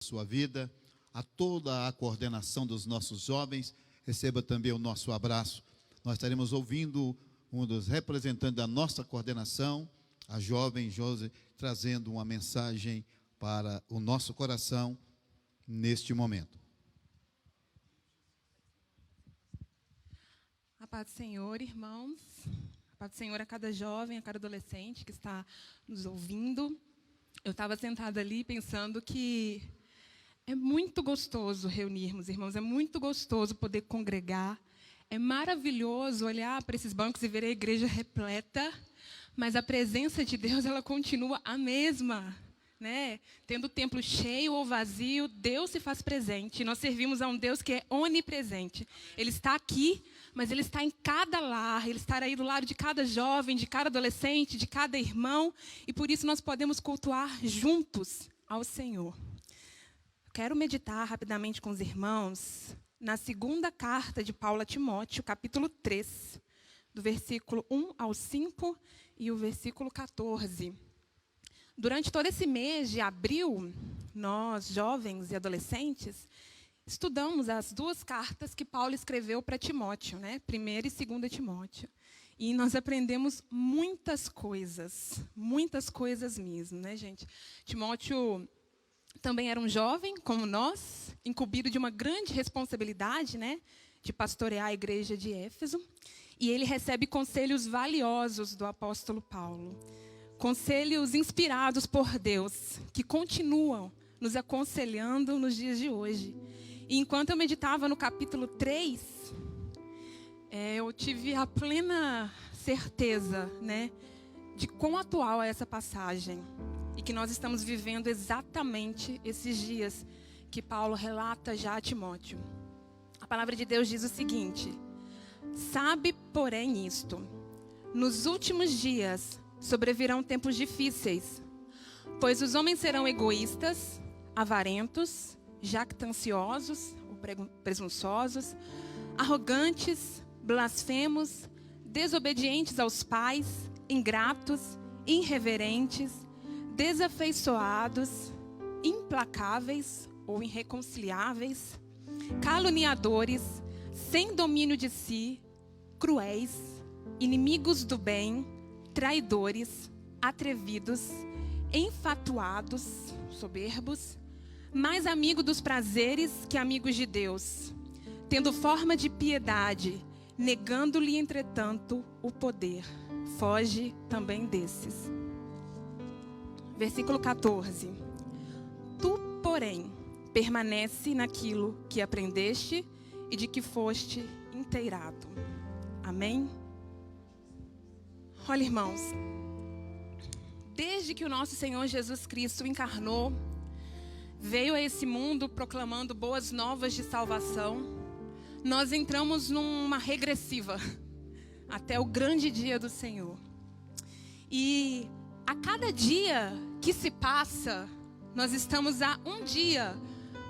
sua vida, a toda a coordenação dos nossos jovens, receba também o nosso abraço. Nós estaremos ouvindo um dos representantes da nossa coordenação, a jovem Josi, trazendo uma mensagem para o nosso coração neste momento. A paz do Senhor, irmãos. A paz do Senhor a cada jovem, a cada adolescente que está nos ouvindo. Eu estava sentada ali pensando que é muito gostoso reunirmos, irmãos. É muito gostoso poder congregar. É maravilhoso olhar para esses bancos e ver a igreja repleta. Mas a presença de Deus, ela continua a mesma, né? Tendo o templo cheio ou vazio, Deus se faz presente. Nós servimos a um Deus que é onipresente. Ele está aqui, mas Ele está em cada lar. Ele está aí do lado de cada jovem, de cada adolescente, de cada irmão. E por isso nós podemos cultuar juntos ao Senhor. Quero meditar rapidamente com os irmãos na segunda carta de Paulo a Timóteo, capítulo 3, do versículo 1 ao 5 e o versículo 14. Durante todo esse mês de abril, nós, jovens e adolescentes, estudamos as duas cartas que Paulo escreveu para Timóteo, né? 1ª e 2ª Timóteo. E nós aprendemos muitas coisas mesmo, né, gente? Timóteo também era um jovem, como nós, incumbido de uma grande responsabilidade, né, de pastorear a igreja de Éfeso. E ele recebe conselhos valiosos do apóstolo Paulo. Conselhos inspirados por Deus, que continuam nos aconselhando nos dias de hoje. E enquanto eu meditava no capítulo 3, eu tive a plena certeza, né, de quão atual é essa passagem. E que nós estamos vivendo exatamente esses dias que Paulo relata já a Timóteo. A palavra de Deus diz o seguinte: sabe, porém, isto: nos últimos dias sobrevirão tempos difíceis, pois os homens serão egoístas, avarentos, jactanciosos, ou presunçosos, arrogantes, blasfemos, desobedientes aos pais, ingratos, irreverentes, desafeiçoados, implacáveis ou irreconciliáveis, caluniadores, sem domínio de si, cruéis, inimigos do bem, traidores, atrevidos, enfatuados, soberbos, mais amigos dos prazeres que amigos de Deus, tendo forma de piedade, negando-lhe, entretanto, o poder. Foge também desses. Versículo 14. Tu, porém, permanece naquilo que aprendeste e de que foste inteirado. Amém? Olha, irmãos, desde que o nosso Senhor Jesus Cristo encarnou, veio a esse mundo proclamando boas novas de salvação, nós entramos numa regressiva até o grande dia do Senhor. E a cada dia que se passa, nós estamos a um dia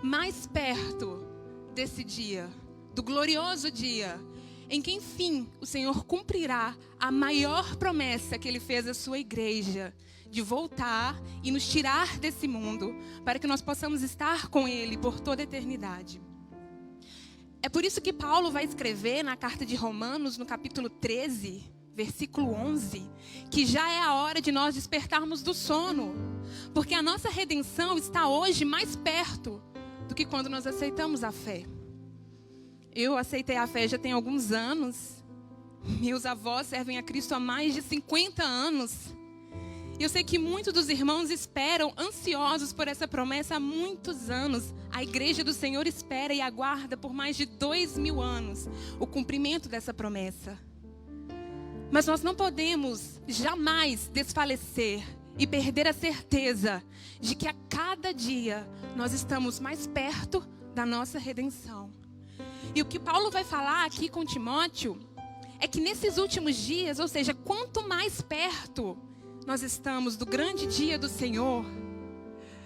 mais perto desse dia, do glorioso dia, em que, enfim, o Senhor cumprirá a maior promessa que Ele fez à sua igreja, de voltar e nos tirar desse mundo, para que nós possamos estar com Ele por toda a eternidade. É por isso que Paulo vai escrever na carta de Romanos, no capítulo 13, versículo 11, que já é a hora de nós despertarmos do sono, porque a nossa redenção está hoje mais perto do que quando nós aceitamos a fé. Eu aceitei a fé já tem alguns anos. Meus avós servem a Cristo há mais de 50 anos. E eu sei que muitos dos irmãos esperam, ansiosos por essa promessa há muitos anos. A igreja do Senhor espera e aguarda por mais de 2000 anos o cumprimento dessa promessa. Mas nós não podemos jamais desfalecer e perder a certeza de que a cada dia nós estamos mais perto da nossa redenção. E o que Paulo vai falar aqui com Timóteo é que nesses últimos dias, ou seja, quanto mais perto nós estamos do grande dia do Senhor,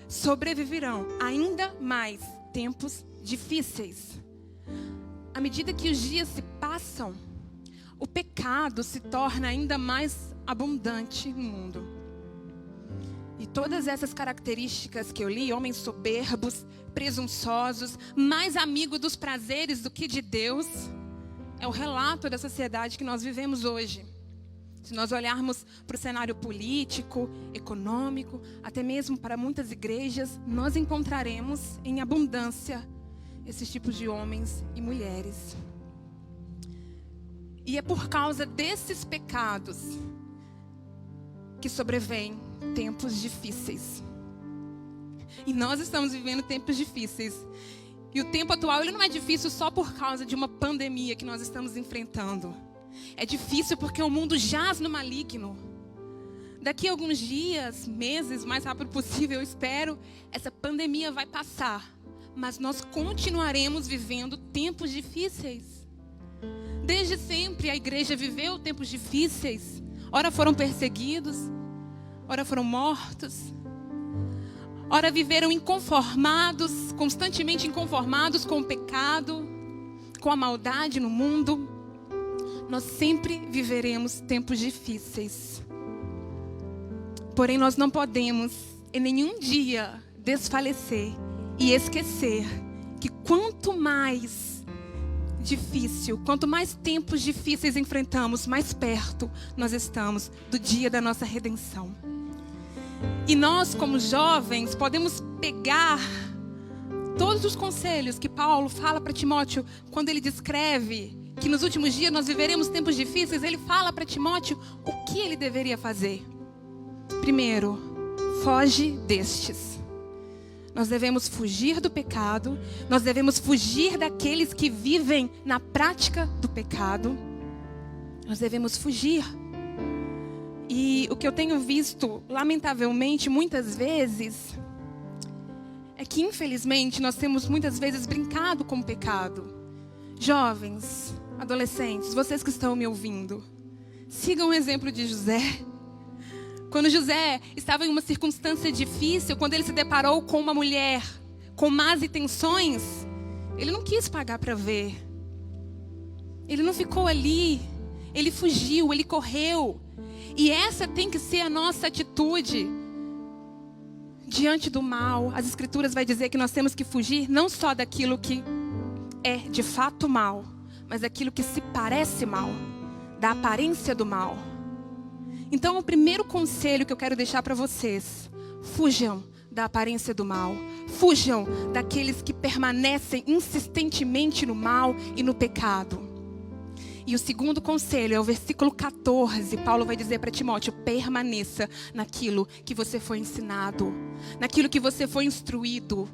sobreviverão ainda mais tempos difíceis. À medida que os dias se passam, o pecado se torna ainda mais abundante no mundo. E todas essas características que eu li, homens soberbos, presunçosos, mais amigos dos prazeres do que de Deus, é o relato da sociedade que nós vivemos hoje. Se nós olharmos para o cenário político, econômico, até mesmo para muitas igrejas, nós encontraremos em abundância esses tipos de homens e mulheres. E é por causa desses pecados que sobrevêm tempos difíceis. E nós estamos vivendo tempos difíceis. E o tempo atual ele não é difícil só por causa de uma pandemia que nós estamos enfrentando. É difícil porque o mundo jaz no maligno. Daqui a alguns dias, meses, o mais rápido possível, eu espero, essa pandemia vai passar. Mas nós continuaremos vivendo tempos difíceis. Desde sempre a igreja viveu tempos difíceis. Ora foram perseguidos, ora foram mortos. Ora viveram inconformados, constantemente inconformados com o pecado, com a maldade no mundo. Nós sempre viveremos tempos difíceis. Porém, nós não podemos em nenhum dia desfalecer e esquecer que quanto mais difícil, quanto mais tempos difíceis enfrentamos, mais perto nós estamos do dia da nossa redenção. E nós, como jovens, podemos pegar todos os conselhos que Paulo fala para Timóteo, quando ele descreve que nos últimos dias nós viveremos tempos difíceis, ele fala para Timóteo o que ele deveria fazer. Primeiro, foge destes. Nós devemos fugir do pecado, nós devemos fugir daqueles que vivem na prática do pecado. Nós devemos fugir. E o que eu tenho visto, lamentavelmente, muitas vezes, é que infelizmente nós temos muitas vezes brincado com o pecado. Jovens, adolescentes, vocês que estão me ouvindo, sigam o exemplo de José. Quando José estava em uma circunstância difícil, quando ele se deparou com uma mulher com más intenções, ele não quis pagar para ver. Ele não ficou ali, ele fugiu, ele correu. E essa tem que ser a nossa atitude diante do mal. As Escrituras vai dizer que nós temos que fugir não só daquilo que é de fato mal, mas daquilo que se parece mal, da aparência do mal. Então, o primeiro conselho que eu quero deixar para vocês: fujam da aparência do mal. Fujam daqueles que permanecem insistentemente no mal e no pecado. E o segundo conselho é o versículo 14. Paulo vai dizer para Timóteo: permaneça naquilo que você foi ensinado, naquilo que você foi instruído.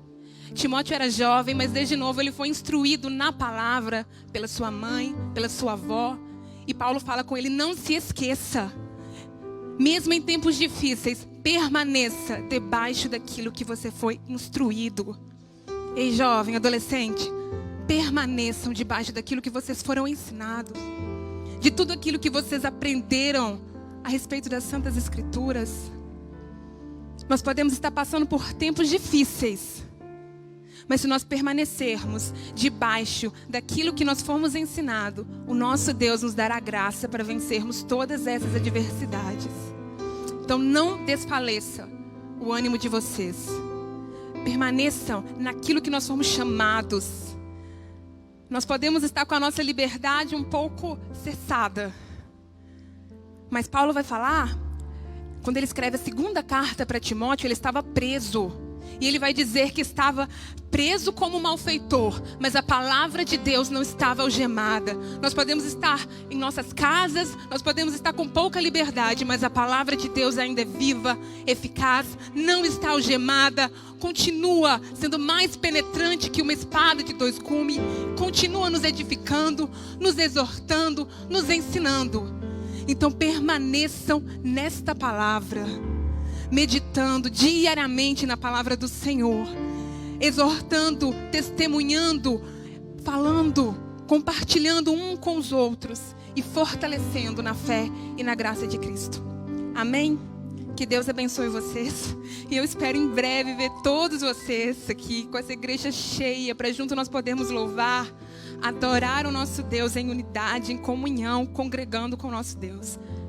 Timóteo era jovem, mas desde novo ele foi instruído na palavra pela sua mãe, pela sua avó. E Paulo fala com ele: não se esqueça, mesmo em tempos difíceis, permaneça debaixo daquilo que você foi instruído. Ei, jovem, adolescente, permaneçam debaixo daquilo que vocês foram ensinados, de tudo aquilo que vocês aprenderam a respeito das Santas Escrituras. Nós podemos estar passando por tempos difíceis, mas se nós permanecermos debaixo daquilo que nós fomos ensinados, o nosso Deus nos dará graça para vencermos todas essas adversidades. Então não desfaleça o ânimo de vocês. Permaneçam naquilo que nós fomos chamados. Nós podemos estar com a nossa liberdade um pouco cessada. Mas Paulo vai falar, quando ele escreve a segunda carta para Timóteo, ele estava preso. E ele vai dizer que estava preso como malfeitor, mas a palavra de Deus não estava algemada. Nós podemos estar em nossas casas, nós podemos estar com pouca liberdade, mas a palavra de Deus ainda é viva, eficaz, não está algemada, continua sendo mais penetrante que uma espada de dois gumes, continua nos edificando, nos exortando, nos ensinando. Então permaneçam nesta palavra, meditando diariamente na palavra do Senhor, exortando, testemunhando, falando, compartilhando um com os outros e fortalecendo na fé e na graça de Cristo. Amém? Que Deus abençoe vocês. E eu espero em breve ver todos vocês aqui com essa igreja cheia, para junto nós podermos louvar, adorar o nosso Deus em unidade, em comunhão, congregando com o nosso Deus.